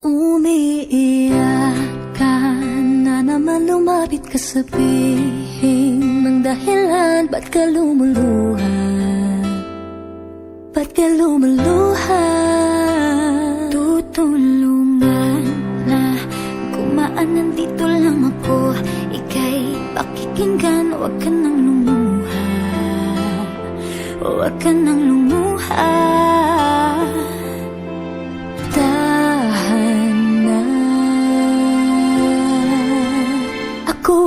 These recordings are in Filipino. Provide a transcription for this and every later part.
Umiiyak ka na naman, lumapit ka, sabihin ng dahilan. Ba't ka lumuluha? Ba't ka lumuluha? Tutulungan na gumaan, nandito lang ako. Ika'y pakikinggan, huwag ka nang lumuha. Huwag ka nang lumuha.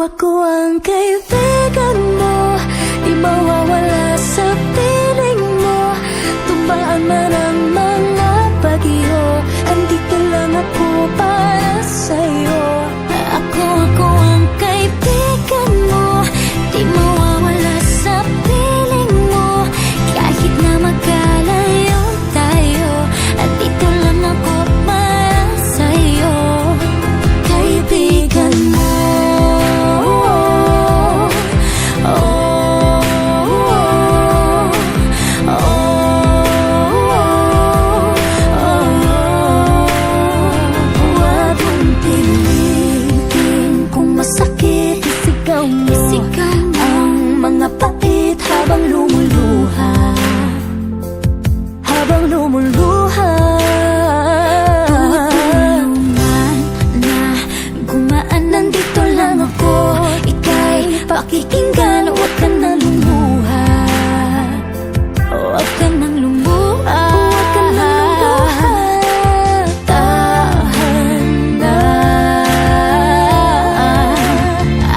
Ako ang kaibigan mo, di mawawala sa piling mo. Tumbaan man ang mga bagyo, andito lang ako para sa'yo. Ako ang kaibigan mo, di mawawala sa piling mo. Kahit na magkalayo tayo, andito lang ako para sa'yo. Kaibigan mo. Habang lumuluha, habang lumuluha. Tutulungan na gumaan, nandito lang ako. Ika'y pakikinggan, huwag ka na lumuha. Huwag ka nang lumuha. Huwag ka nang lumuha. Tahan na.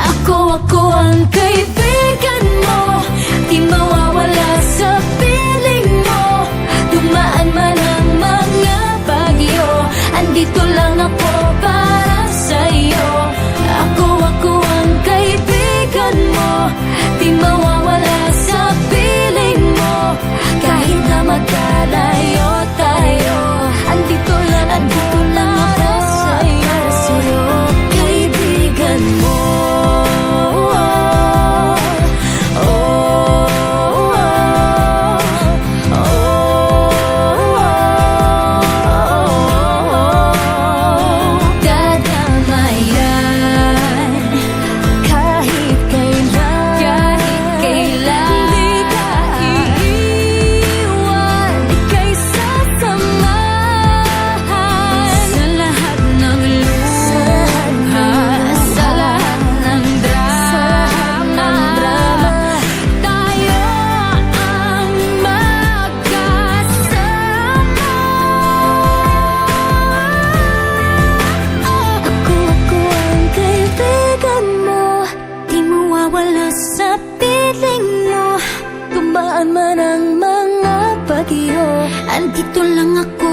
Ako ang kaibigan mo, di mawawala sa piling mo. Dumaan man ang mga bagyo, andito lang ako para sa'yo. Ako ang kaibigan mo, di mawawala sa piling mo. Kahit na magkalayo tayo, andito lang para sa'yo. Kaibigan mo. Wala sa piling mo, tumbaan man ang mga bagyo, andito lang ako